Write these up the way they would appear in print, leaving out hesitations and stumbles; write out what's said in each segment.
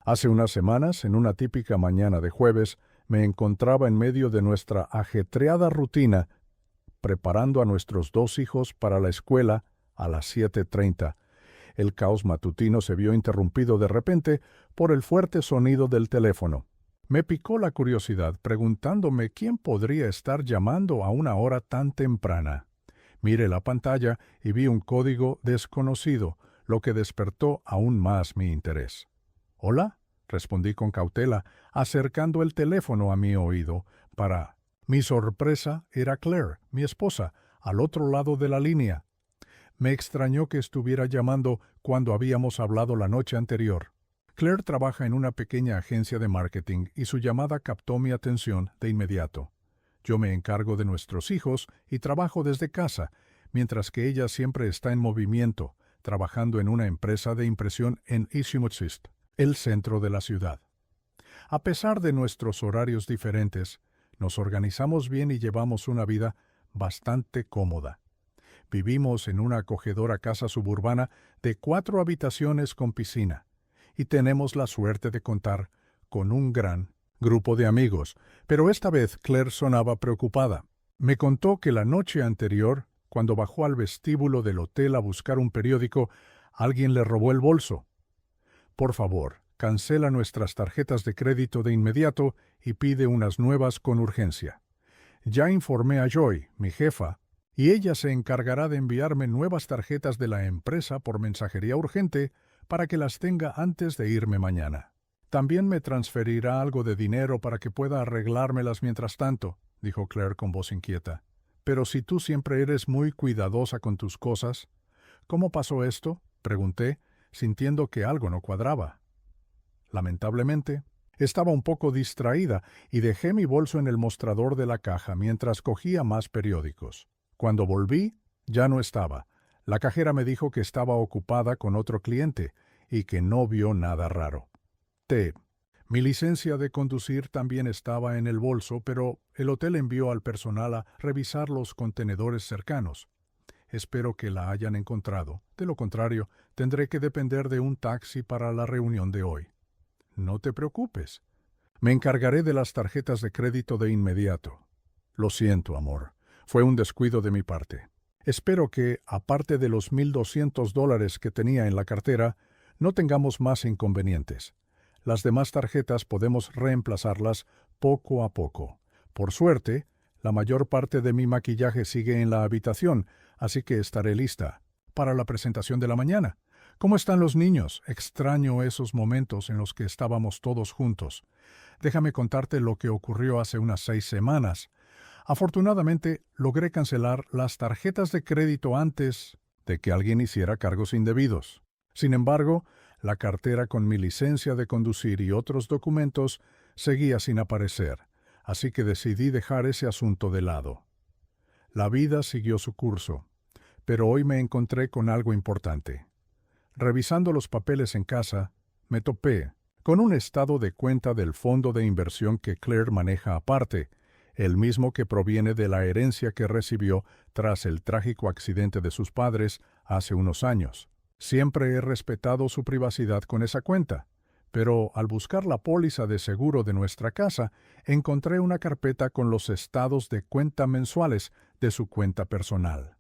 Hace unas semanas, en una típica mañana de jueves, me encontraba en medio de nuestra ajetreada rutina, preparando a nuestros dos hijos para la escuela a las 7:30. El caos matutino se vio interrumpido de repente por el fuerte sonido del teléfono. Me picó la curiosidad, preguntándome quién podría estar llamando a una hora tan temprana. Miré la pantalla y vi un código desconocido, lo que despertó aún más mi interés. «Hola», respondí con cautela, acercando el teléfono a mi oído. Mi sorpresa, era Claire, mi esposa, al otro lado de la línea. Me extrañó que estuviera llamando cuando habíamos hablado la noche anterior. Claire trabaja en una pequeña agencia de marketing y su llamada captó mi atención de inmediato. Yo me encargo de nuestros hijos y trabajo desde casa, mientras que ella siempre está en movimiento, trabajando en una empresa de impresión en Ishimotsist, el centro de la ciudad. A pesar de nuestros horarios diferentes, nos organizamos bien y llevamos una vida bastante cómoda. Vivimos en una acogedora casa suburbana de 4 habitaciones con piscina, y tenemos la suerte de contar con un gran grupo de amigos, pero esta vez Claire sonaba preocupada. Me contó que la noche anterior, cuando bajó al vestíbulo del hotel a buscar un periódico, alguien le robó el bolso. «Por favor, cancela nuestras tarjetas de crédito de inmediato y pide unas nuevas con urgencia. Ya informé a Joy, mi jefa, y ella se encargará de enviarme nuevas tarjetas de la empresa por mensajería urgente para que las tenga antes de irme mañana. También me transferirá algo de dinero para que pueda arreglármelas mientras tanto», dijo Claire con voz inquieta. «Pero si tú siempre eres muy cuidadosa con tus cosas». «¿Cómo pasó esto?», pregunté, sintiendo que algo no cuadraba. Lamentablemente, estaba un poco distraída y dejé mi bolso en el mostrador de la caja mientras cogía más periódicos. Cuando volví, ya no estaba. La cajera me dijo que estaba ocupada con otro cliente y que no vio nada raro. Mi licencia de conducir también estaba en el bolso, pero el hotel envió al personal a revisar los contenedores cercanos. Espero que la hayan encontrado. De lo contrario, tendré que depender de un taxi para la reunión de hoy. «No te preocupes. Me encargaré de las tarjetas de crédito de inmediato». «Lo siento, amor. Fue un descuido de mi parte. Espero que, aparte de los $1,200 que tenía en la cartera, no tengamos más inconvenientes. Las demás tarjetas podemos reemplazarlas poco a poco. Por suerte, la mayor parte de mi maquillaje sigue en la habitación, así que estaré lista para la presentación de la mañana. ¿Cómo están los niños? Extraño esos momentos en los que estábamos todos juntos. Déjame contarte lo que ocurrió hace unas 6 semanas. Afortunadamente, logré cancelar las tarjetas de crédito antes de que alguien hiciera cargos indebidos. Sin embargo, la cartera con mi licencia de conducir y otros documentos seguía sin aparecer, así que decidí dejar ese asunto de lado. La vida siguió su curso, pero hoy me encontré con algo importante. Revisando los papeles en casa, me topé con un estado de cuenta del fondo de inversión que Claire maneja aparte, el mismo que proviene de la herencia que recibió tras el trágico accidente de sus padres hace unos años. Siempre he respetado su privacidad con esa cuenta, pero al buscar la póliza de seguro de nuestra casa, encontré una carpeta con los estados de cuenta mensuales de su cuenta personal.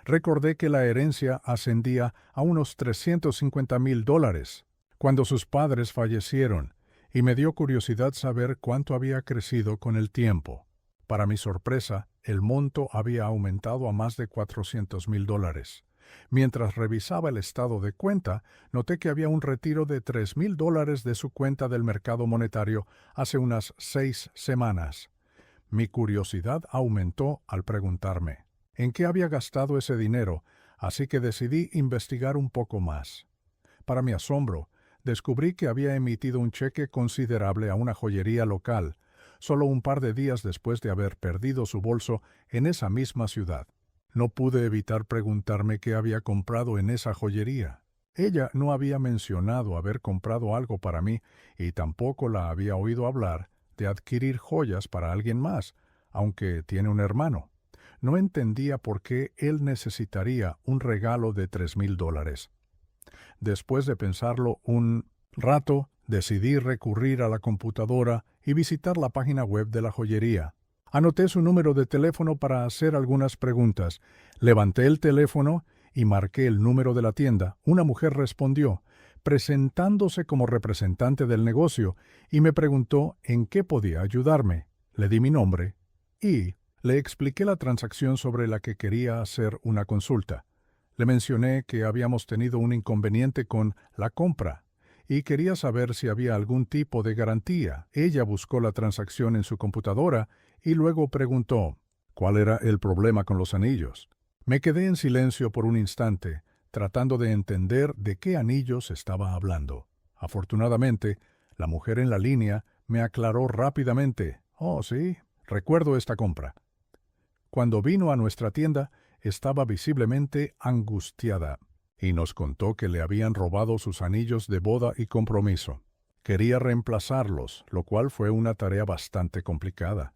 Recordé que la herencia ascendía a unos $350,000 cuando sus padres fallecieron, y me dio curiosidad saber cuánto había crecido con el tiempo. Para mi sorpresa, el monto había aumentado a más de $400,000. Mientras revisaba el estado de cuenta, noté que había un retiro de $3,000 de su cuenta del mercado monetario hace unas 6 semanas. Mi curiosidad aumentó al preguntarme en qué había gastado ese dinero, así que decidí investigar un poco más. Para mi asombro, descubrí que había emitido un cheque considerable a una joyería local, solo un par de días después de haber perdido su bolso en esa misma ciudad. No pude evitar preguntarme qué había comprado en esa joyería. Ella no había mencionado haber comprado algo para mí y tampoco la había oído hablar de adquirir joyas para alguien más, aunque tiene un hermano. No entendía por qué él necesitaría un regalo de $3,000. Después de pensarlo un rato, Decidí recurrir a la computadora y visitar la página web de la joyería. Anoté su número de teléfono para hacer algunas preguntas. Levanté el teléfono y marqué el número de la tienda. Una mujer respondió, presentándose como representante del negocio, y me preguntó en qué podía ayudarme. Le di mi nombre y le expliqué la transacción sobre la que quería hacer una consulta. Le mencioné que habíamos tenido un inconveniente con la compra y quería saber si había algún tipo de garantía. Ella buscó la transacción en su computadora y luego preguntó, ¿cuál era el problema con los anillos? Me quedé en silencio por un instante, tratando de entender de qué anillos estaba hablando. Afortunadamente, la mujer en la línea me aclaró rápidamente. Oh, sí, recuerdo esta compra. Cuando vino a nuestra tienda, estaba visiblemente angustiada y nos contó que le habían robado sus anillos de boda y compromiso. Quería reemplazarlos, lo cual fue una tarea bastante complicada.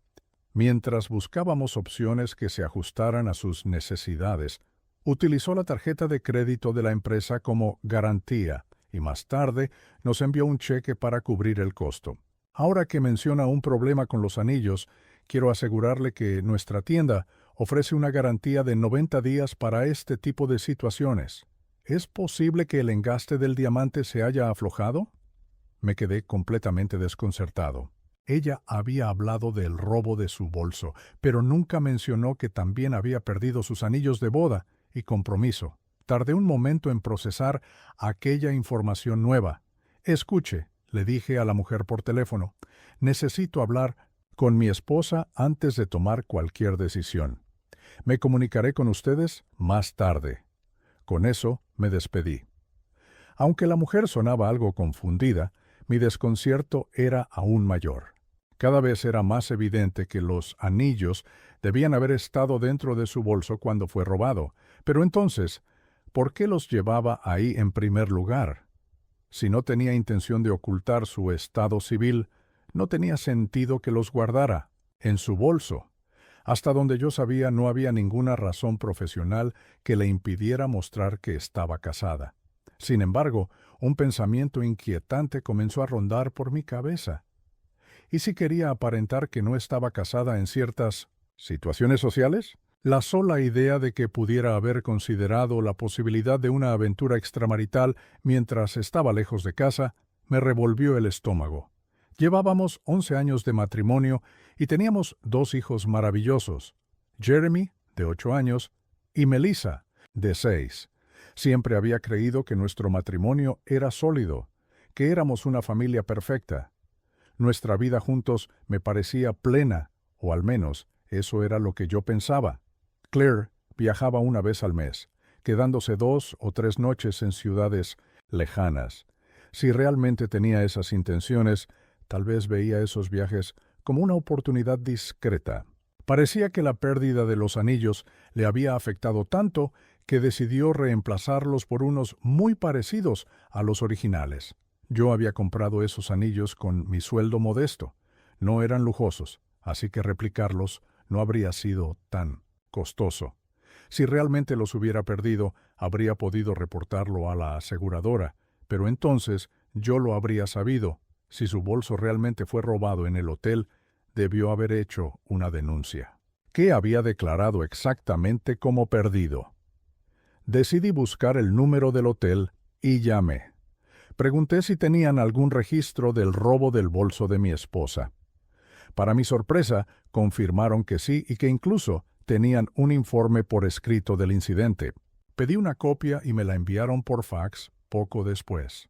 Mientras buscábamos opciones que se ajustaran a sus necesidades, utilizó la tarjeta de crédito de la empresa como garantía y más tarde nos envió un cheque para cubrir el costo. Ahora que menciona un problema con los anillos, quiero asegurarle que nuestra tienda ofrece una garantía de 90 días para este tipo de situaciones. ¿Es posible que el engaste del diamante se haya aflojado? Me quedé completamente desconcertado. Ella había hablado del robo de su bolso, pero nunca mencionó que también había perdido sus anillos de boda y compromiso. Tardé un momento en procesar aquella información nueva. Escuche, le dije a la mujer por teléfono, necesito hablar con mi esposa antes de tomar cualquier decisión. Me comunicaré con ustedes más tarde. Con eso me despedí. Aunque la mujer sonaba algo confundida, mi desconcierto era aún mayor. Cada vez era más evidente que los anillos debían haber estado dentro de su bolso cuando fue robado. Pero entonces, ¿por qué los llevaba ahí en primer lugar? Si no tenía intención de ocultar su estado civil, no tenía sentido que los guardara en su bolso. Hasta donde yo sabía, no había ninguna razón profesional que le impidiera mostrar que estaba casada. Sin embargo, un pensamiento inquietante comenzó a rondar por mi cabeza. ¿Y si quería aparentar que no estaba casada en ciertas situaciones sociales? La sola idea de que pudiera haber considerado la posibilidad de una aventura extramarital mientras estaba lejos de casa me revolvió el estómago. Llevábamos 11 años de matrimonio y teníamos 2 hijos maravillosos, Jeremy, de 8 años, y Melissa, de 6. Siempre había creído que nuestro matrimonio era sólido, que éramos una familia perfecta. Nuestra vida juntos me parecía plena, o al menos eso era lo que yo pensaba. Claire viajaba una vez al mes, quedándose 2 o 3 noches en ciudades lejanas. Si realmente tenía esas intenciones, tal vez veía esos viajes como una oportunidad discreta. Parecía que la pérdida de los anillos le había afectado tanto que decidió reemplazarlos por unos muy parecidos a los originales. Yo había comprado esos anillos con mi sueldo modesto. No eran lujosos, así que replicarlos no habría sido tan costoso. Si realmente los hubiera perdido, habría podido reportarlo a la aseguradora, pero entonces yo lo habría sabido. Si su bolso realmente fue robado en el hotel, debió haber hecho una denuncia. ¿Qué había declarado exactamente como perdido? Decidí buscar el número del hotel y llamé. Pregunté si tenían algún registro del robo del bolso de mi esposa. Para mi sorpresa, confirmaron que sí y que incluso tenían un informe por escrito del incidente. Pedí una copia y me la enviaron por fax poco después.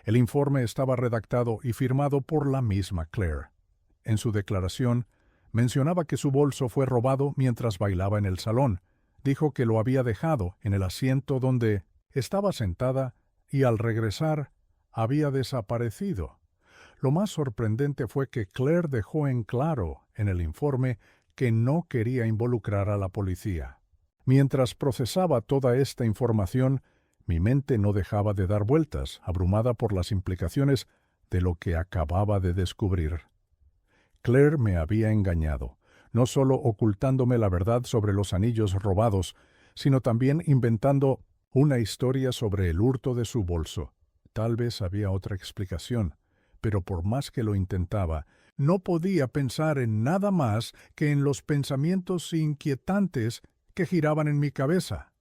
El informe estaba redactado y firmado por la misma Claire. En su declaración, mencionaba que su bolso fue robado mientras bailaba en el salón. Dijo que lo había dejado en el asiento donde estaba sentada y al regresar había desaparecido. Lo más sorprendente fue que Claire dejó en claro en el informe que no quería involucrar a la policía. Mientras procesaba toda esta información, mi mente no dejaba de dar vueltas, abrumada por las implicaciones de lo que acababa de descubrir. Claire me había engañado, no solo ocultándome la verdad sobre los anillos robados, sino también inventando una historia sobre el hurto de su bolso. Tal vez había otra explicación, pero por más que lo intentaba, no podía pensar en nada más que en los pensamientos inquietantes que giraban en mi cabeza.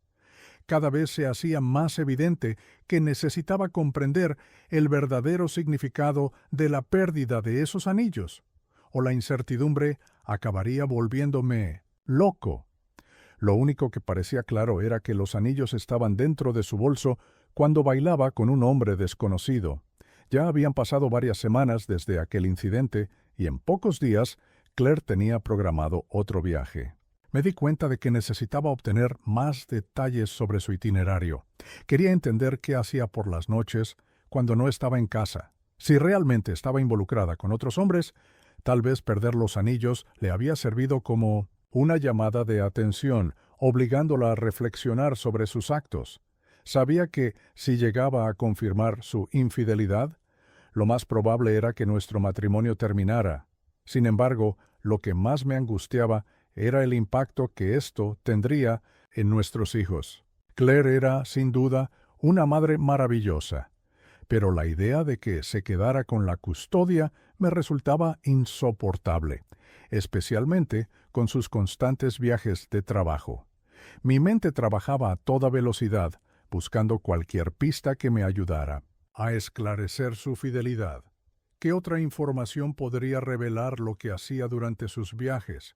Cada vez se hacía más evidente que necesitaba comprender el verdadero significado de la pérdida de esos anillos, o la incertidumbre acabaría volviéndome loco. Lo único que parecía claro era que los anillos estaban dentro de su bolso cuando bailaba con un hombre desconocido. Ya habían pasado varias semanas desde aquel incidente y en pocos días Claire tenía programado otro viaje. Me di cuenta de que necesitaba obtener más detalles sobre su itinerario. Quería entender qué hacía por las noches cuando no estaba en casa. Si realmente estaba involucrada con otros hombres, tal vez perder los anillos le había servido como una llamada de atención, obligándola a reflexionar sobre sus actos. Sabía que, si llegaba a confirmar su infidelidad, lo más probable era que nuestro matrimonio terminara. Sin embargo, lo que más me angustiaba era el impacto que esto tendría en nuestros hijos. Claire era, sin duda, una madre maravillosa, pero la idea de que se quedara con la custodia me resultaba insoportable, especialmente con sus constantes viajes de trabajo. Mi mente trabajaba a toda velocidad, buscando cualquier pista que me ayudara a esclarecer su fidelidad. ¿Qué otra información podría revelar lo que hacía durante sus viajes?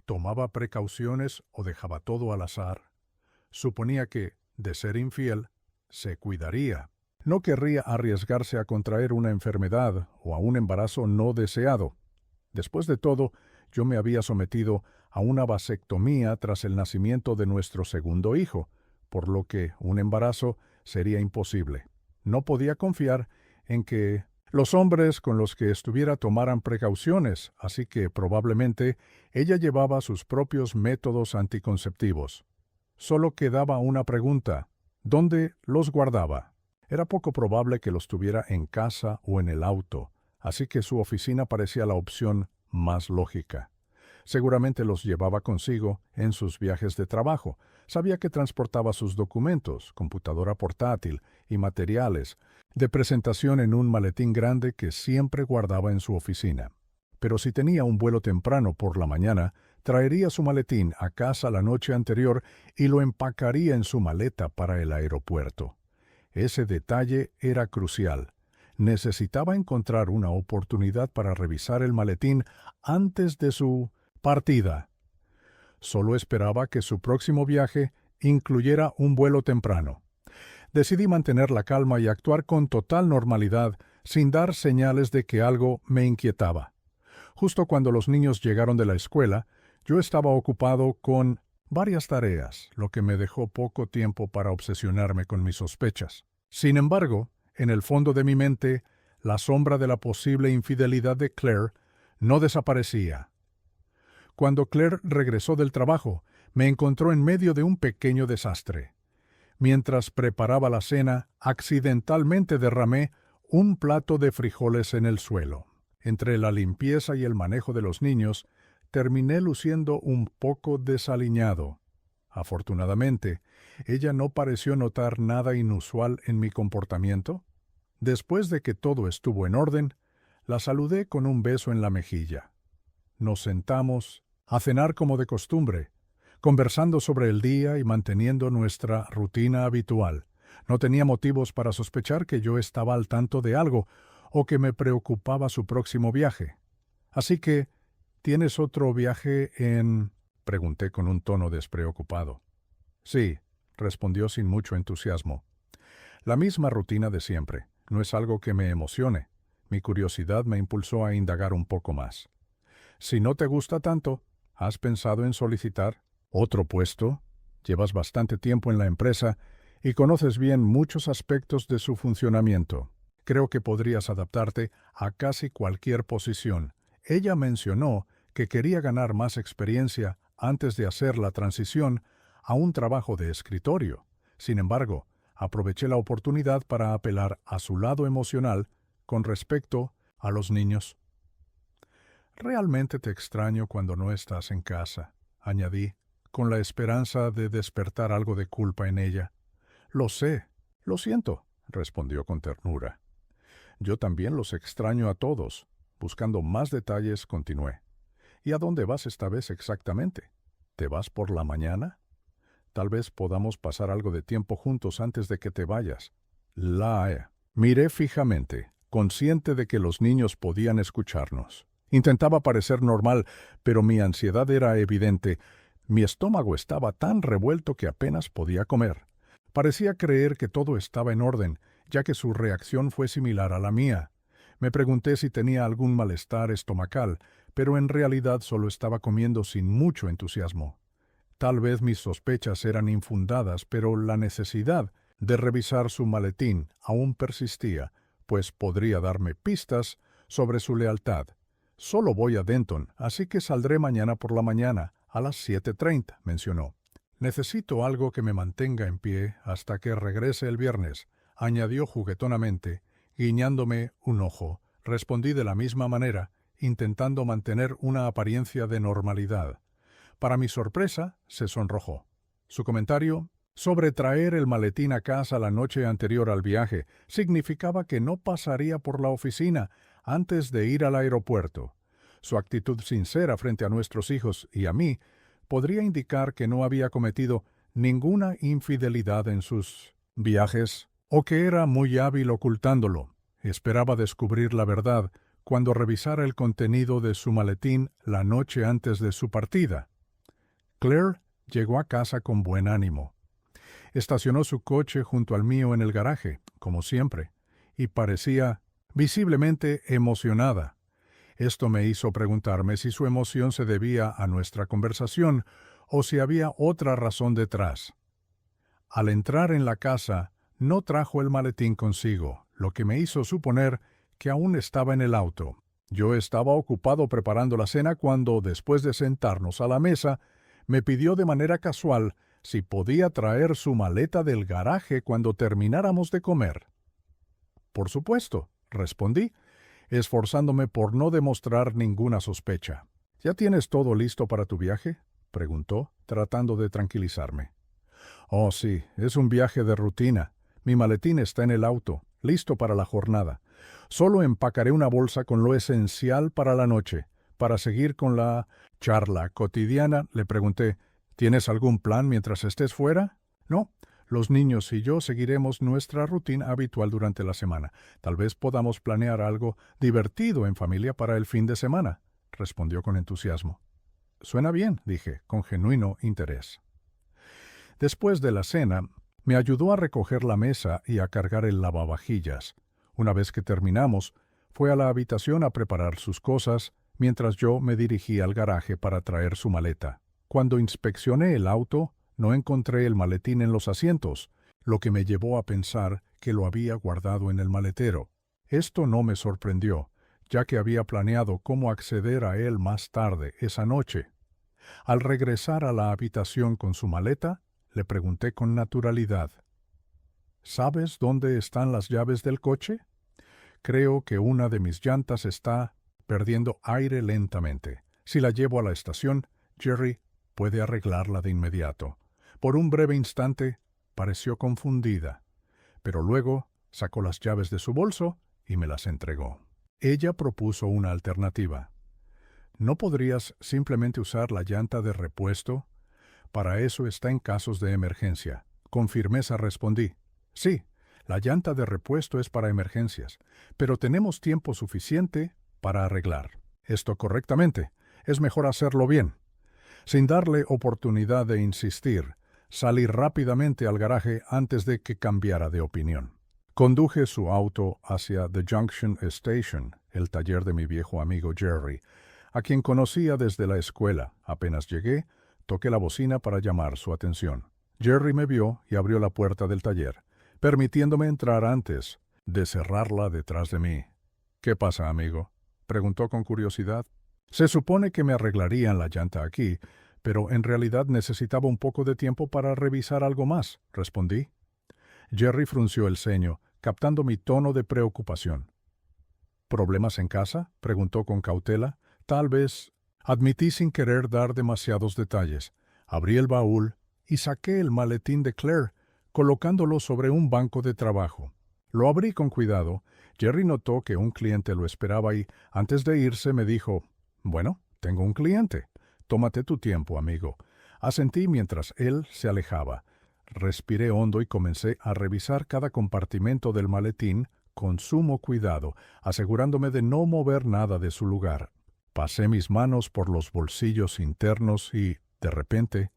¿Tomaba precauciones o dejaba todo al azar? Suponía que, de ser infiel, se cuidaría. No querría arriesgarse a contraer una enfermedad o a un embarazo no deseado. Después de todo, yo me había sometido a una vasectomía tras el nacimiento de nuestro segundo hijo, por lo que un embarazo sería imposible. No podía confiar en que los hombres con los que estuviera tomaran precauciones, así que probablemente ella llevaba sus propios métodos anticonceptivos. Solo quedaba una pregunta: ¿dónde los guardaba? Era poco probable que los tuviera en casa o en el auto, así que su oficina parecía la opción más lógica. Seguramente los llevaba consigo en sus viajes de trabajo. Sabía que transportaba sus documentos, computadora portátil y materiales de presentación en un maletín grande que siempre guardaba en su oficina. Pero si tenía un vuelo temprano por la mañana, traería su maletín a casa la noche anterior y lo empacaría en su maleta para el aeropuerto. Ese detalle era crucial. Necesitaba encontrar una oportunidad para revisar el maletín antes de su partida. Solo esperaba que su próximo viaje incluyera un vuelo temprano. Decidí mantener la calma y actuar con total normalidad, sin dar señales de que algo me inquietaba. Justo cuando los niños llegaron de la escuela, yo estaba ocupado con varias tareas, lo que me dejó poco tiempo para obsesionarme con mis sospechas. Sin embargo, en el fondo de mi mente, la sombra de la posible infidelidad de Claire no desaparecía. Cuando Claire regresó del trabajo, me encontró en medio de un pequeño desastre. Mientras preparaba la cena, accidentalmente derramé un plato de frijoles en el suelo. Entre la limpieza y el manejo de los niños, terminé luciendo un poco desaliñado. Afortunadamente, ella no pareció notar nada inusual en mi comportamiento. Después de que todo estuvo en orden, la saludé con un beso en la mejilla. Nos sentamos a cenar como de costumbre, conversando sobre el día y manteniendo nuestra rutina habitual. No tenía motivos para sospechar que yo estaba al tanto de algo o que me preocupaba su próximo viaje. Así que, ¿tienes otro viaje en...? Pregunté con un tono despreocupado. Sí, respondió sin mucho entusiasmo. La misma rutina de siempre. No es algo que me emocione. Mi curiosidad me impulsó a indagar un poco más. Si no te gusta tanto, ¿has pensado en solicitar otro puesto? Llevas bastante tiempo en la empresa y conoces bien muchos aspectos de su funcionamiento. Creo que podrías adaptarte a casi cualquier posición. Ella mencionó que quería ganar más experiencia antes de hacer la transición a un trabajo de escritorio. Sin embargo, aproveché la oportunidad para apelar a su lado emocional con respecto a los niños. Realmente te extraño cuando no estás en casa, añadí, con la esperanza de despertar algo de culpa en ella. Lo sé, lo siento, respondió con ternura. Yo también los extraño a todos. Buscando más detalles, continué. ¿Y a dónde vas esta vez exactamente? ¿Te vas por la mañana? Tal vez podamos pasar algo de tiempo juntos antes de que te vayas. Miré fijamente, consciente de que los niños podían escucharnos. Intentaba parecer normal, pero mi ansiedad era evidente. Mi estómago estaba tan revuelto que apenas podía comer. Parecía creer que todo estaba en orden, ya que su reacción fue similar a la mía. Me pregunté si tenía algún malestar estomacal, pero en realidad solo estaba comiendo sin mucho entusiasmo. Tal vez mis sospechas eran infundadas, pero la necesidad de revisar su maletín aún persistía, pues podría darme pistas sobre su lealtad. Solo voy a Denton, así que saldré mañana por la mañana, a las 7:30, mencionó. Necesito algo que me mantenga en pie hasta que regrese el viernes, añadió juguetonamente, guiñándome un ojo. Respondí de la misma manera, intentando mantener una apariencia de normalidad. Para mi sorpresa, se sonrojó. Su comentario sobre traer el maletín a casa la noche anterior al viaje significaba que no pasaría por la oficina antes de ir al aeropuerto. Su actitud sincera frente a nuestros hijos y a mí podría indicar que no había cometido ninguna infidelidad en sus viajes o que era muy hábil ocultándolo. Esperaba descubrir la verdad cuando revisara el contenido de su maletín la noche antes de su partida. Claire llegó a casa con buen ánimo. Estacionó su coche junto al mío en el garaje, como siempre, y parecía visiblemente emocionada. Esto me hizo preguntarme si su emoción se debía a nuestra conversación o si había otra razón detrás. Al entrar en la casa, no trajo el maletín consigo, lo que me hizo suponer que aún estaba en el auto. Yo estaba ocupado preparando la cena cuando, después de sentarnos a la mesa, me pidió de manera casual si podía traer su maleta del garaje cuando termináramos de comer. Por supuesto, respondí, esforzándome por no demostrar ninguna sospecha. ¿Ya tienes todo listo para tu viaje?, preguntó, tratando de tranquilizarme. Oh, sí, es un viaje de rutina. Mi maletín está en el auto, listo para la jornada. Solo empacaré una bolsa con lo esencial para la noche. Para seguir con la charla cotidiana, le pregunté, ¿tienes algún plan mientras estés fuera? No, los niños y yo seguiremos nuestra rutina habitual durante la semana. Tal vez podamos planear algo divertido en familia para el fin de semana, respondió con entusiasmo. Suena bien, dije, con genuino interés. Después de la cena, me ayudó a recoger la mesa y a cargar el lavavajillas. Una vez que terminamos, fue a la habitación a preparar sus cosas, mientras yo me dirigí al garaje para traer su maleta. Cuando inspeccioné el auto, no encontré el maletín en los asientos, lo que me llevó a pensar que lo había guardado en el maletero. Esto no me sorprendió, ya que había planeado cómo acceder a él más tarde esa noche. Al regresar a la habitación con su maleta, le pregunté con naturalidad, ¿sabes dónde están las llaves del coche? Creo que una de mis llantas está perdiendo aire lentamente. Si la llevo a la estación, Jerry puede arreglarla de inmediato. Por un breve instante pareció confundida, pero luego sacó las llaves de su bolso y me las entregó. Ella propuso una alternativa. ¿No podrías simplemente usar la llanta de repuesto? Para eso está en casos de emergencia. Con firmeza respondí, sí, la llanta de repuesto es para emergencias, pero tenemos tiempo suficiente para arreglar esto correctamente. Es mejor hacerlo bien. Sin darle oportunidad de insistir, salí rápidamente al garaje antes de que cambiara de opinión. Conduje su auto hacia The Junction Station, el taller de mi viejo amigo Jerry, a quien conocía desde la escuela. Apenas llegué, toqué la bocina para llamar su atención. Jerry me vio y abrió la puerta del taller, permitiéndome entrar antes de cerrarla detrás de mí. ¿Qué pasa, amigo?, preguntó con curiosidad. Se supone que me arreglarían la llanta aquí, pero en realidad necesitaba un poco de tiempo para revisar algo más, respondí. Jerry frunció el ceño, captando mi tono de preocupación. ¿Problemas en casa?, preguntó con cautela. Tal vez. Admití sin querer dar demasiados detalles. Abrí el baúl y saqué el maletín de Claire, colocándolo sobre un banco de trabajo. Lo abrí con cuidado. Jerry notó que un cliente lo esperaba y, antes de irse, me dijo, «Bueno, tengo un cliente. Tómate tu tiempo, amigo». Asentí mientras él se alejaba. Respiré hondo y comencé a revisar cada compartimento del maletín con sumo cuidado, asegurándome de no mover nada de su lugar. Pasé mis manos por los bolsillos internos y, de repente,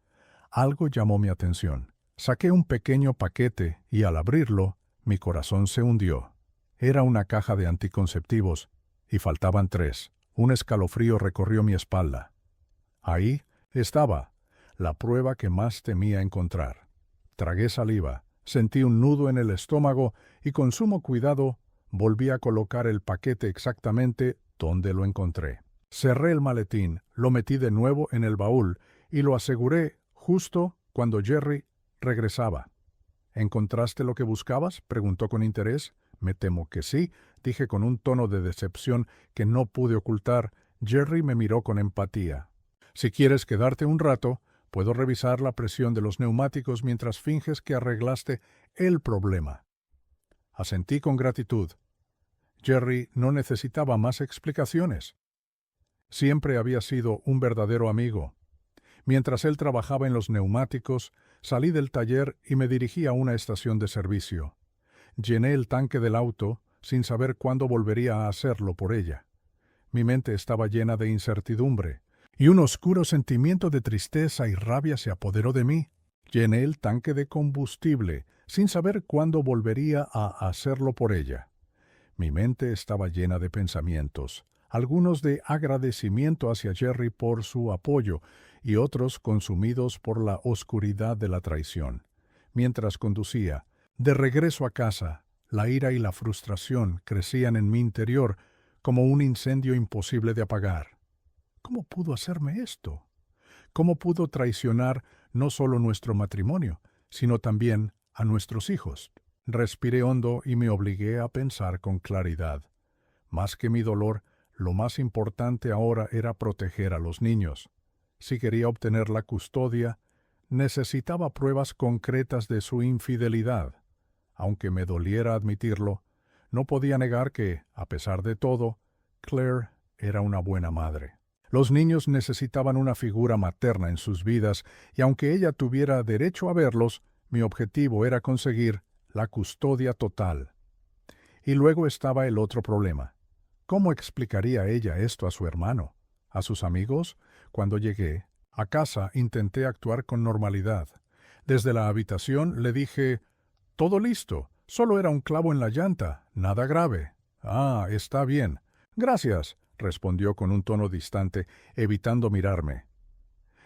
algo llamó mi atención. Saqué un pequeño paquete y, al abrirlo, mi corazón se hundió. Era una caja de anticonceptivos, y faltaban 3. Un escalofrío recorrió mi espalda. Ahí estaba, la prueba que más temía encontrar. Tragué saliva, sentí un nudo en el estómago y con sumo cuidado volví a colocar el paquete exactamente donde lo encontré. Cerré el maletín, lo metí de nuevo en el baúl y lo aseguré justo cuando Jerry regresaba. «¿Encontraste lo que buscabas?», preguntó con interés. «Me temo que sí», dije con un tono de decepción que no pude ocultar. Jerry me miró con empatía. «Si quieres quedarte un rato, puedo revisar la presión de los neumáticos mientras finges que arreglaste el problema». Asentí con gratitud. Jerry no necesitaba más explicaciones. Siempre había sido un verdadero amigo. Mientras él trabajaba en los neumáticos, salí del taller y me dirigí a una estación de servicio. Llené el tanque del auto sin saber cuándo volvería a hacerlo por ella. Mi mente estaba llena de incertidumbre, y un oscuro sentimiento de tristeza y rabia se apoderó de mí. Llené el tanque de combustible sin saber cuándo volvería a hacerlo por ella. Mi mente estaba llena de pensamientos, algunos de agradecimiento hacia Jerry por su apoyo y otros consumidos por la oscuridad de la traición. Mientras conducía, de regreso a casa, la ira y la frustración crecían en mi interior como un incendio imposible de apagar. ¿Cómo pudo hacerme esto? ¿Cómo pudo traicionar no solo nuestro matrimonio, sino también a nuestros hijos? Respiré hondo y me obligué a pensar con claridad. Más que mi dolor, lo más importante ahora era proteger a los niños. Si quería obtener la custodia, necesitaba pruebas concretas de su infidelidad. Aunque me doliera admitirlo, no podía negar que, a pesar de todo, Claire era una buena madre. Los niños necesitaban una figura materna en sus vidas, y aunque ella tuviera derecho a verlos, mi objetivo era conseguir la custodia total. Y luego estaba el otro problema. ¿Cómo explicaría ella esto a su hermano? ¿A sus amigos? Cuando llegué a casa intenté actuar con normalidad. Desde la habitación le dije, «Todo listo, solo era un clavo en la llanta, nada grave». «Ah, está bien». «Gracias», respondió con un tono distante, evitando mirarme.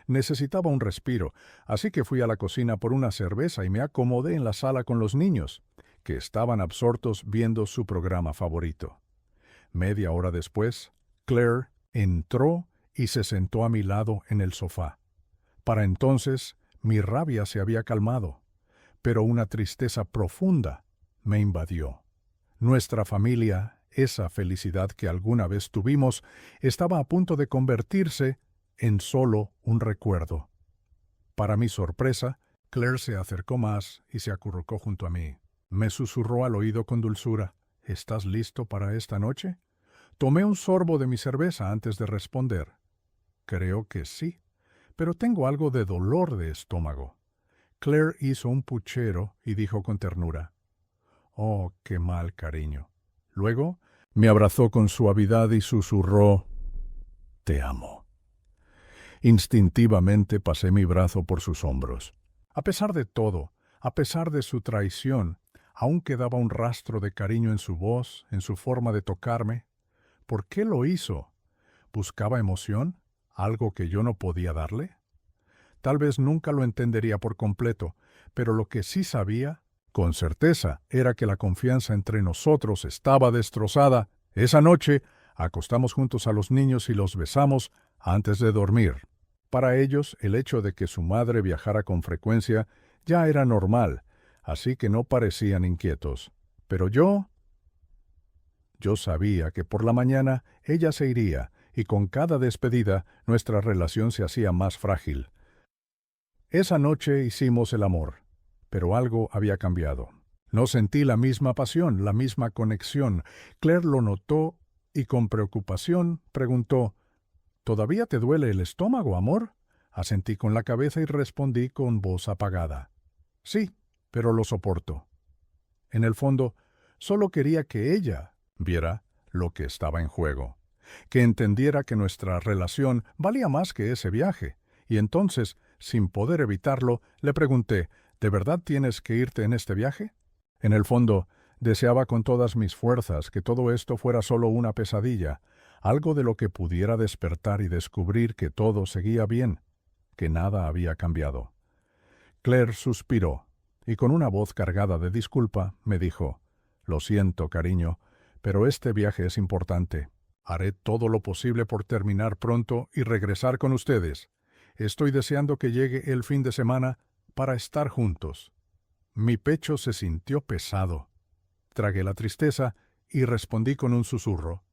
Necesitaba un respiro, así que fui a la cocina por una cerveza y me acomodé en la sala con los niños, que estaban absortos viendo su programa favorito. Media hora después, Claire entró y se sentó a mi lado en el sofá. Para entonces, mi rabia se había calmado, pero una tristeza profunda me invadió. Nuestra familia, esa felicidad que alguna vez tuvimos, estaba a punto de convertirse en solo un recuerdo. Para mi sorpresa, Claire se acercó más y se acurrucó junto a mí. Me susurró al oído con dulzura, «¿Estás listo para esta noche?». Tomé un sorbo de mi cerveza antes de responder. «Creo que sí, pero tengo algo de dolor de estómago». Claire hizo un puchero y dijo con ternura, «Oh, qué mal, cariño». Luego me abrazó con suavidad y susurró, «Te amo». Instintivamente pasé mi brazo por sus hombros. A pesar de todo, a pesar de su traición, aún quedaba un rastro de cariño en su voz, en su forma de tocarme. ¿Por qué lo hizo? ¿Buscaba emoción? ¿Algo que yo no podía darle? Tal vez nunca lo entendería por completo, pero lo que sí sabía, con certeza, era que la confianza entre nosotros estaba destrozada. Esa noche, acostamos juntos a los niños y los besamos antes de dormir. Para ellos, el hecho de que su madre viajara con frecuencia ya era normal, así que no parecían inquietos. Pero yo sabía que por la mañana ella se iría, y con cada despedida nuestra relación se hacía más frágil. Esa noche hicimos el amor, pero algo había cambiado. No sentí la misma pasión, la misma conexión. Claire lo notó y con preocupación preguntó, ¿Todavía te duele el estómago, amor? Asentí con la cabeza y respondí con voz apagada. Sí, pero lo soporto. En el fondo, solo quería que ella viera lo que estaba en juego, que entendiera que nuestra relación valía más que ese viaje, y entonces, sin poder evitarlo, le pregunté, ¿de verdad tienes que irte en este viaje? En el fondo, deseaba con todas mis fuerzas que todo esto fuera solo una pesadilla, algo de lo que pudiera despertar y descubrir que todo seguía bien, que nada había cambiado. Claire suspiró, y con una voz cargada de disculpa me dijo, «Lo siento, cariño, pero este viaje es importante. Haré todo lo posible por terminar pronto y regresar con ustedes. Estoy deseando que llegue el fin de semana para estar juntos». Mi pecho se sintió pesado. Tragué la tristeza y respondí con un susurro.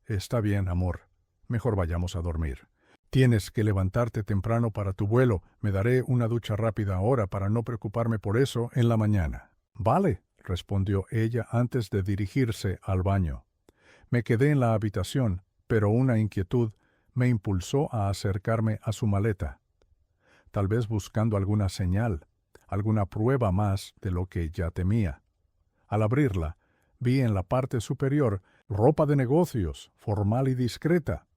«Está bien, amor. Mejor vayamos a dormir. Tienes que levantarte temprano para tu vuelo. Me daré una ducha rápida ahora para no preocuparme por eso en la mañana». «Vale», respondió ella antes de dirigirse al baño. Me quedé en la habitación, pero una inquietud me impulsó a acercarme a su maleta, tal vez buscando alguna señal, alguna prueba más de lo que ya temía. Al abrirla, vi en la parte superior ropa de negocios, formal y discreta.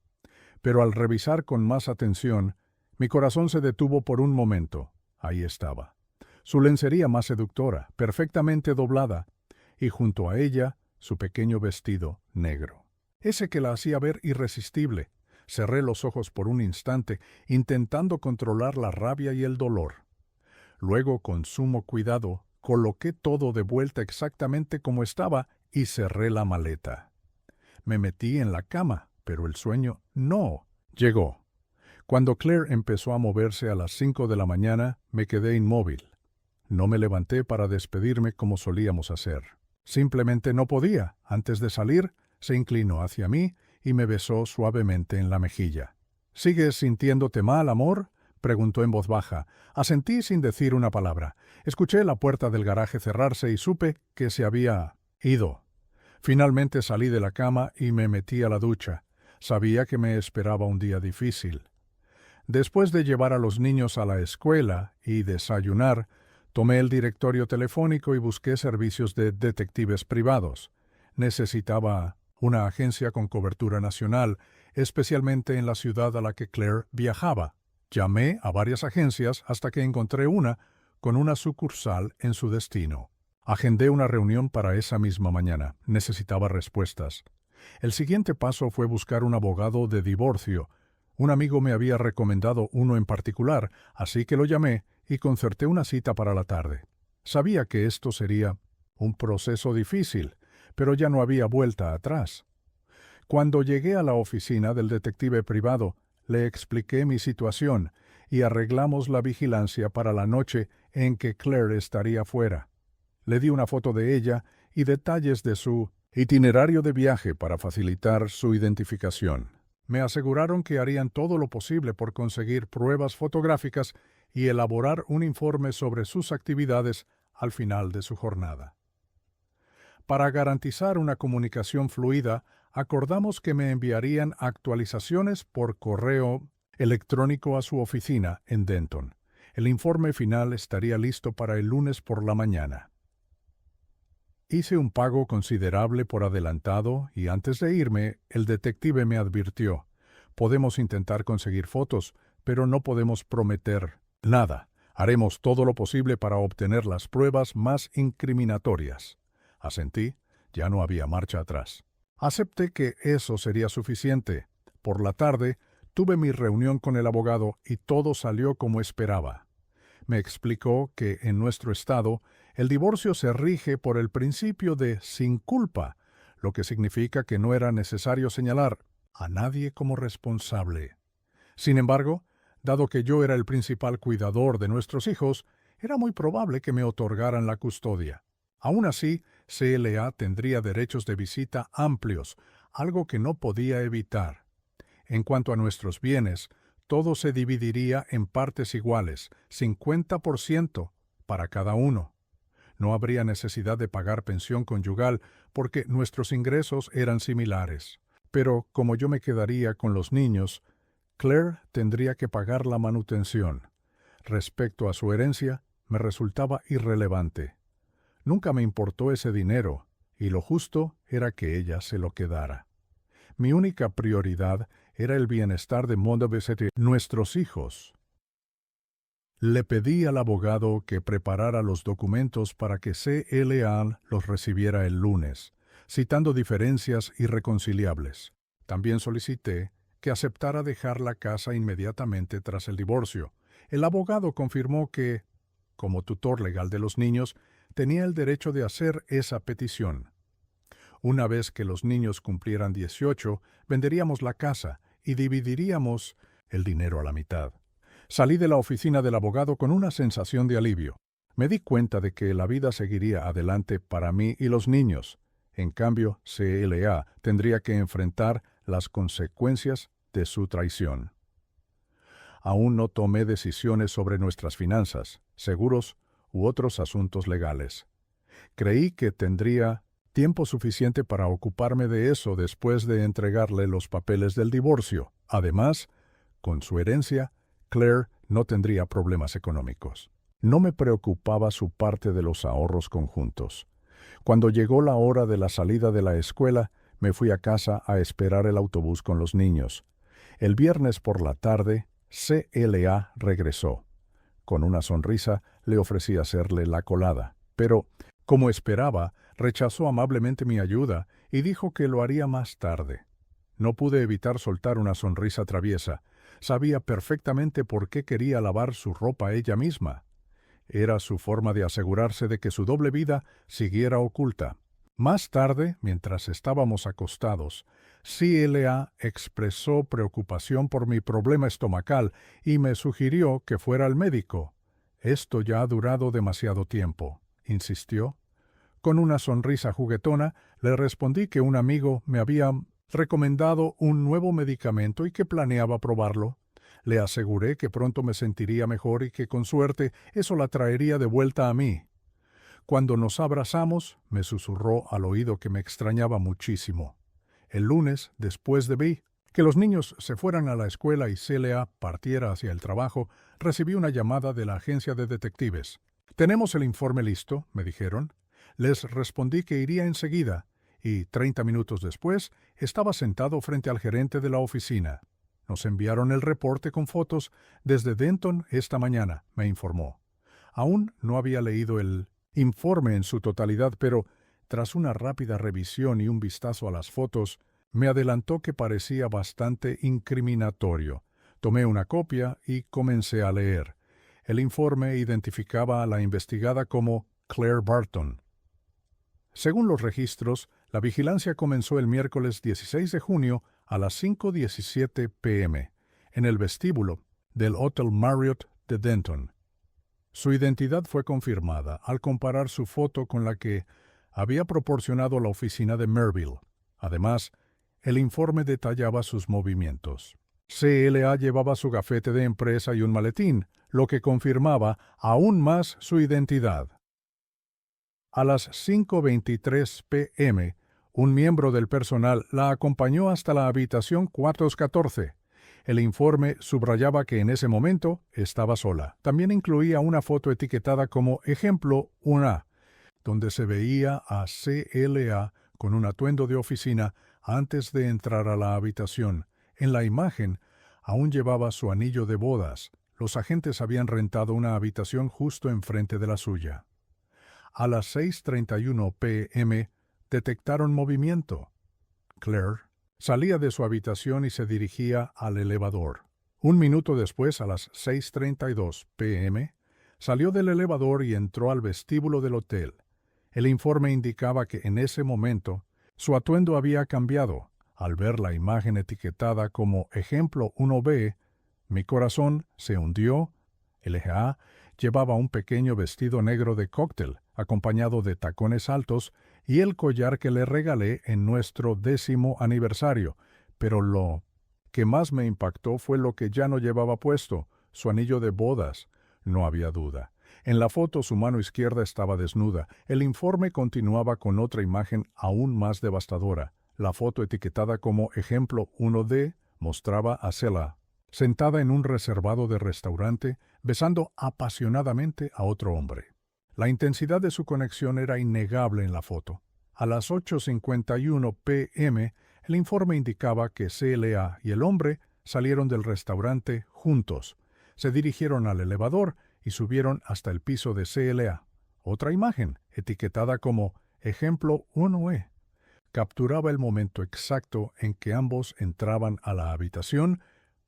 Pero al revisar con más atención, mi corazón se detuvo por un momento. Ahí estaba. Su lencería más seductora, perfectamente doblada, y junto a ella, su pequeño vestido negro. Ese que la hacía ver irresistible. Cerré los ojos por un instante, intentando controlar la rabia y el dolor. Luego, con sumo cuidado, coloqué todo de vuelta exactamente como estaba y cerré la maleta. Me metí en la cama, pero el sueño no llegó. Cuando Claire empezó a moverse a las 5 de la mañana, me quedé inmóvil. No me levanté para despedirme como solíamos hacer. Simplemente no podía. Antes de salir, se inclinó hacia mí y me besó suavemente en la mejilla. «¿Sigues sintiéndote mal, amor?», preguntó en voz baja. Asentí sin decir una palabra. Escuché la puerta del garaje cerrarse y supe que se había ido. Finalmente salí de la cama y me metí a la ducha. Sabía que me esperaba un día difícil. Después de llevar a los niños a la escuela y desayunar, tomé el directorio telefónico y busqué servicios de detectives privados. Necesitaba una agencia con cobertura nacional, especialmente en la ciudad a la que Claire viajaba. Llamé a varias agencias hasta que encontré una con una sucursal en su destino. Agendé una reunión para esa misma mañana. Necesitaba respuestas. El siguiente paso fue buscar un abogado de divorcio. Un amigo me había recomendado uno en particular, así que lo llamé y concerté una cita para la tarde. Sabía que esto sería un proceso difícil, pero ya no había vuelta atrás. Cuando llegué a la oficina del detective privado, le expliqué mi situación y arreglamos la vigilancia para la noche en que Claire estaría fuera. Le di una foto de ella y detalles de su itinerario de viaje para facilitar su identificación. Me aseguraron que harían todo lo posible por conseguir pruebas fotográficas y elaborar un informe sobre sus actividades al final de su jornada. Para garantizar una comunicación fluida, acordamos que me enviarían actualizaciones por correo electrónico a su oficina en Denton. El informe final estaría listo para el lunes por la mañana. Hice un pago considerable por adelantado y antes de irme, el detective me advirtió: «Podemos intentar conseguir fotos, pero no podemos prometer nada. Haremos todo lo posible para obtener las pruebas más incriminatorias». Asentí. Ya no había marcha atrás. Acepté que eso sería suficiente. Por la tarde, tuve mi reunión con el abogado y todo salió como esperaba. Me explicó que en nuestro estado el divorcio se rige por el principio de sin culpa, lo que significa que no era necesario señalar a nadie como responsable. Sin embargo, dado que yo era el principal cuidador de nuestros hijos, era muy probable que me otorgaran la custodia. Aún así, CLA tendría derechos de visita amplios, algo que no podía evitar. En cuanto a nuestros bienes, todo se dividiría en partes iguales, 50% para cada uno. No habría necesidad de pagar pensión conyugal porque nuestros ingresos eran similares. Pero como yo me quedaría con los niños, Claire tendría que pagar la manutención. Respecto a su herencia, me resultaba irrelevante. Nunca me importó ese dinero, y lo justo era que ella se lo quedara. Mi única prioridad era el bienestar de Montevesetti, nuestros hijos. Le pedí al abogado que preparara los documentos para que CLA los recibiera el lunes, citando diferencias irreconciliables. También solicité que aceptara dejar la casa inmediatamente tras el divorcio. El abogado confirmó que, como tutor legal de los niños, tenía el derecho de hacer esa petición. Una vez que los niños cumplieran 18, venderíamos la casa y dividiríamos el dinero a la mitad. Salí de la oficina del abogado con una sensación de alivio. Me di cuenta de que la vida seguiría adelante para mí y los niños. En cambio, CLA tendría que enfrentar las consecuencias de su traición. Aún no tomé decisiones sobre nuestras finanzas, seguros u otros asuntos legales. Creí que tendría tiempo suficiente para ocuparme de eso después de entregarle los papeles del divorcio. Además, con su herencia, Claire no tendría problemas económicos. No me preocupaba su parte de los ahorros conjuntos. Cuando llegó la hora de la salida de la escuela, me fui a casa a esperar el autobús con los niños. El viernes por la tarde, CLA regresó. Con una sonrisa, le ofrecí hacerle la colada, pero, como esperaba, rechazó amablemente mi ayuda y dijo que lo haría más tarde. No pude evitar soltar una sonrisa traviesa. Sabía perfectamente por qué quería lavar su ropa ella misma. Era su forma de asegurarse de que su doble vida siguiera oculta. Más tarde, mientras estábamos acostados, CLA expresó preocupación por mi problema estomacal y me sugirió que fuera al médico. Esto ya ha durado demasiado tiempo, insistió. Con una sonrisa juguetona, le respondí que un amigo me había recomendado un nuevo medicamento y que planeaba probarlo. Le aseguré que pronto me sentiría mejor y que con suerte eso la traería de vuelta a mí. Cuando nos abrazamos, me susurró al oído que me extrañaba muchísimo. El lunes, después de que los niños se fueran a la escuela y CLA partiera hacia el trabajo, recibí una llamada de la agencia de detectives. «Tenemos el informe listo», me dijeron. Les respondí que iría enseguida, y 30 minutos después estaba sentado frente al gerente de la oficina. «Nos enviaron el reporte con fotos desde Denton esta mañana», me informó. Aún no había leído el informe en su totalidad, pero tras una rápida revisión y un vistazo a las fotos, me adelantó que parecía bastante incriminatorio. Tomé una copia y comencé a leer. El informe identificaba a la investigada como Claire Barton. Según los registros, la vigilancia comenzó el miércoles 16 de junio a las 5:17 p.m. en el vestíbulo del Hotel Marriott de Denton. Su identidad fue confirmada al comparar su foto con la que había proporcionado la oficina de Merville. Además, el informe detallaba sus movimientos. CLA llevaba su gafete de empresa y un maletín, lo que confirmaba aún más su identidad. A las 5:23 p.m., un miembro del personal la acompañó hasta la habitación 414. El informe subrayaba que en ese momento estaba sola. También incluía una foto etiquetada como ejemplo 1A, donde se veía a CLA con un atuendo de oficina antes de entrar a la habitación. En la imagen aún llevaba su anillo de bodas. Los agentes habían rentado una habitación justo enfrente de la suya. A las 6:31 p.m. detectaron movimiento. Claire salía de su habitación y se dirigía al elevador. Un minuto después, a las 6:32 p.m., salió del elevador y entró al vestíbulo del hotel. El informe indicaba que en ese momento su atuendo había cambiado. Al ver la imagen etiquetada como ejemplo 1B, mi corazón se hundió. LGA llevaba un pequeño vestido negro de cóctel, acompañado de tacones altos y el collar que le regalé en nuestro 10º aniversario, pero lo que más me impactó fue lo que ya no llevaba puesto, su anillo de bodas. No había duda. En la foto su mano izquierda estaba desnuda. El informe continuaba con otra imagen aún más devastadora. La foto etiquetada como ejemplo 1D mostraba a Selah sentada en un reservado de restaurante, besando apasionadamente a otro hombre. La intensidad de su conexión era innegable en la foto. A las 8:51 p.m., el informe indicaba que CLA y el hombre salieron del restaurante juntos. Se dirigieron al elevador y subieron hasta el piso de CLA. Otra imagen, etiquetada como ejemplo 1E, capturaba el momento exacto en que ambos entraban a la habitación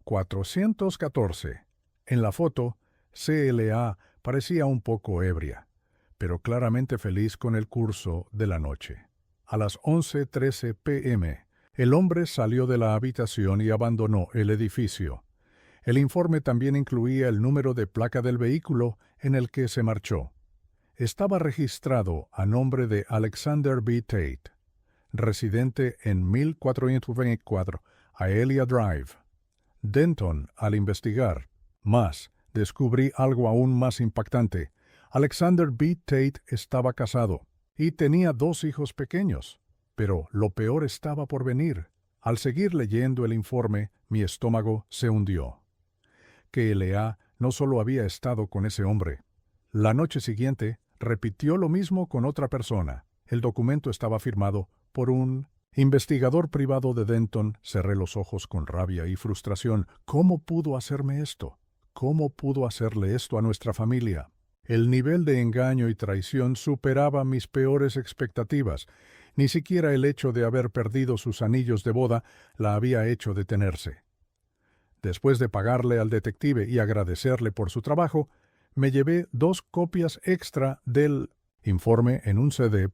414. En la foto, CLA parecía un poco ebria, pero claramente feliz con el curso de la noche. A las 11:13 p.m., el hombre salió de la habitación y abandonó el edificio. El informe también incluía el número de placa del vehículo en el que se marchó. Estaba registrado a nombre de Alexander B. Tate, residente en 1424 Aelia Drive, Denton. Al investigar más, descubrí algo aún más impactante. Alexander B. Tate estaba casado y tenía 2 hijos pequeños. Pero lo peor estaba por venir. Al seguir leyendo el informe, mi estómago se hundió. CLA no solo había estado con ese hombre. La noche siguiente, repitió lo mismo con otra persona. El documento estaba firmado por un investigador privado de Denton. Cerré los ojos con rabia y frustración. ¿Cómo pudo hacerme esto? ¿Cómo pudo hacerle esto a nuestra familia? El nivel de engaño y traición superaba mis peores expectativas. Ni siquiera el hecho de haber perdido sus anillos de boda la había hecho detenerse. Después de pagarle al detective y agradecerle por su trabajo, me llevé 2 copias extra del informe en un CD.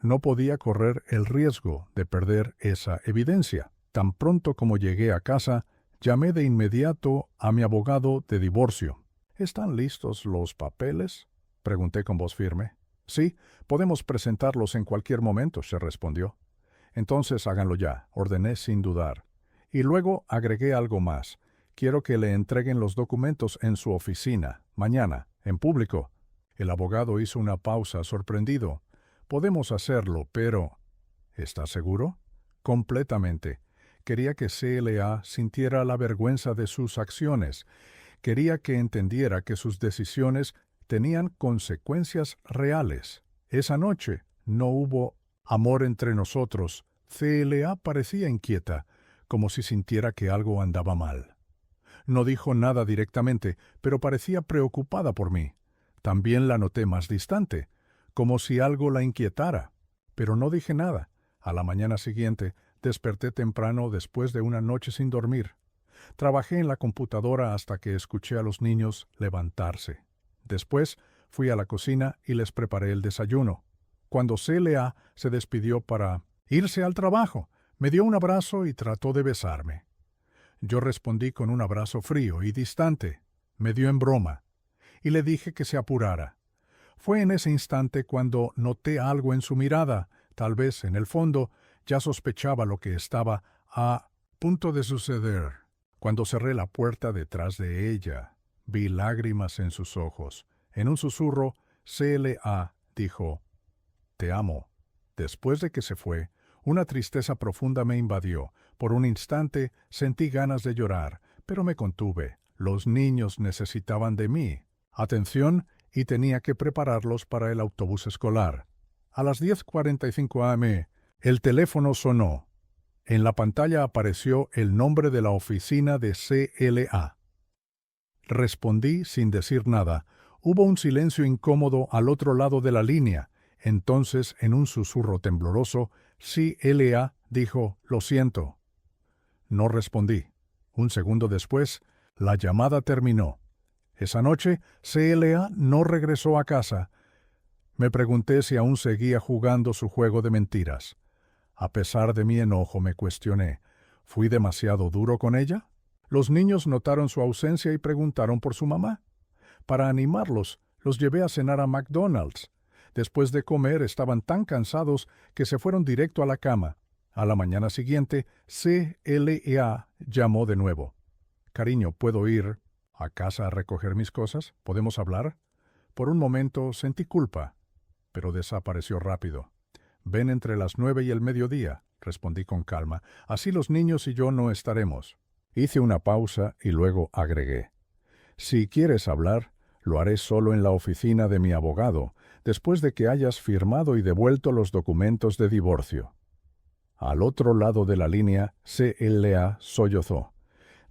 No podía correr el riesgo de perder esa evidencia. Tan pronto como llegué a casa, llamé de inmediato a mi abogado de divorcio. ¿Están listos los papeles?, pregunté con voz firme. Sí, podemos presentarlos en cualquier momento, se respondió. Entonces háganlo ya, ordené sin dudar. Y luego agregué algo más. Quiero que le entreguen los documentos en su oficina, mañana, en público. El abogado hizo una pausa, sorprendido. Podemos hacerlo, pero... ¿Está seguro? Completamente. Quería que CLA sintiera la vergüenza de sus acciones. Quería que entendiera que sus decisiones tenían consecuencias reales. Esa noche no hubo amor entre nosotros. CLA parecía inquieta, como si sintiera que algo andaba mal. No dijo nada directamente, pero parecía preocupada por mí. También la noté más distante, como si algo la inquietara. Pero no dije nada. A la mañana siguiente, desperté temprano después de una noche sin dormir. Trabajé en la computadora hasta que escuché a los niños levantarse. Después fui a la cocina y les preparé el desayuno. Cuando CLA se despidió para irse al trabajo, me dio un abrazo y trató de besarme. Yo respondí con un abrazo frío y distante. Me dio en broma. Y le dije que se apurara. Fue en ese instante cuando noté algo en su mirada. Tal vez, en el fondo, ya sospechaba lo que estaba a punto de suceder. Cuando cerré la puerta detrás de ella, vi lágrimas en sus ojos. En un susurro, CLA dijo: «Te amo». Después de que se fue, una tristeza profunda me invadió. Por un instante sentí ganas de llorar, pero me contuve. Los niños necesitaban de mí atención y tenía que prepararlos para el autobús escolar. A las 10:45 am, el teléfono sonó. En la pantalla apareció el nombre de la oficina de CLA. Respondí sin decir nada. Hubo un silencio incómodo al otro lado de la línea. Entonces, en un susurro tembloroso, CLA dijo: «Lo siento». No respondí. Un segundo después, la llamada terminó. Esa noche, CLA no regresó a casa. Me pregunté si aún seguía jugando su juego de mentiras. A pesar de mi enojo, me cuestioné: ¿fui demasiado duro con ella? Los niños notaron su ausencia y preguntaron por su mamá. Para animarlos, los llevé a cenar a McDonald's. Después de comer, estaban tan cansados que se fueron directo a la cama. A la mañana siguiente, CLA llamó de nuevo. «Cariño, ¿puedo ir a casa a recoger mis cosas? ¿Podemos hablar?» Por un momento sentí culpa, pero desapareció rápido. «Ven entre las 9 y el mediodía», respondí con calma. «Así los niños y yo no estaremos». Hice una pausa y luego agregué: «Si quieres hablar, lo haré solo en la oficina de mi abogado, después de que hayas firmado y devuelto los documentos de divorcio». Al otro lado de la línea, CLA sollozó.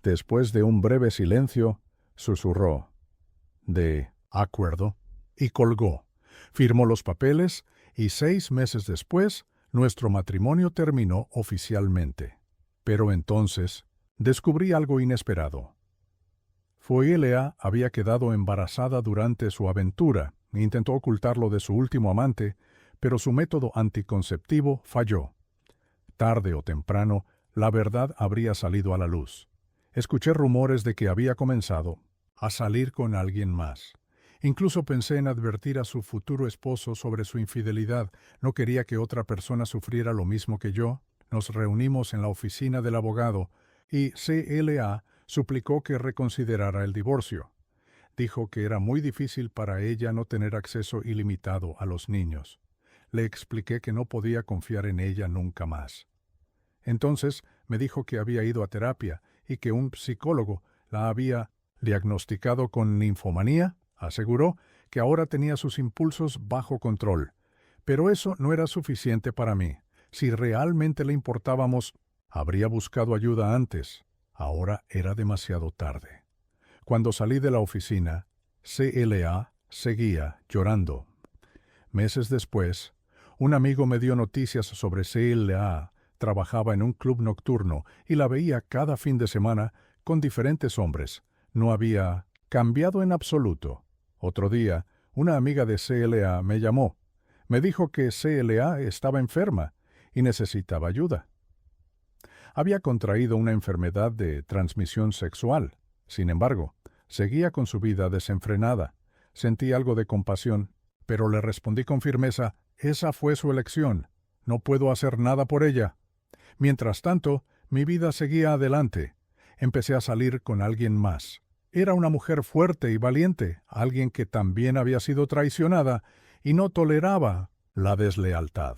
Después de un breve silencio, susurró: «De acuerdo», y colgó. Firmó los papeles y 6 meses después, nuestro matrimonio terminó oficialmente. Pero entonces, descubrí algo inesperado. Foelea había quedado embarazada durante su aventura e intentó ocultarlo de su último amante, pero su método anticonceptivo falló. Tarde o temprano, la verdad habría salido a la luz. Escuché rumores de que había comenzado a salir con alguien más. Incluso pensé en advertir a su futuro esposo sobre su infidelidad. No quería que otra persona sufriera lo mismo que yo. Nos reunimos en la oficina del abogado y CLA suplicó que reconsiderara el divorcio. Dijo que era muy difícil para ella no tener acceso ilimitado a los niños. Le expliqué que no podía confiar en ella nunca más. Entonces me dijo que había ido a terapia y que un psicólogo la había diagnosticado con ninfomanía. Aseguró que ahora tenía sus impulsos bajo control. Pero eso no era suficiente para mí. Si realmente le importábamos, habría buscado ayuda antes. Ahora era demasiado tarde. Cuando salí de la oficina, CLA seguía llorando. Meses después, un amigo me dio noticias sobre CLA. Trabajaba en un club nocturno y la veía cada fin de semana con diferentes hombres. No había cambiado en absoluto. Otro día, una amiga de CLA me llamó. Me dijo que CLA estaba enferma y necesitaba ayuda. Había contraído una enfermedad de transmisión sexual. Sin embargo, seguía con su vida desenfrenada. Sentí algo de compasión, pero le respondí con firmeza: «Esa fue su elección. No puedo hacer nada por ella». Mientras tanto, mi vida seguía adelante. Empecé a salir con alguien más. Era una mujer fuerte y valiente, alguien que también había sido traicionada y no toleraba la deslealtad.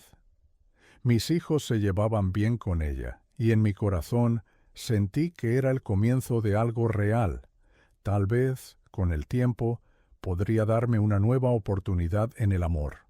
Mis hijos se llevaban bien con ella, y en mi corazón sentí que era el comienzo de algo real. Tal vez, con el tiempo, podría darme una nueva oportunidad en el amor.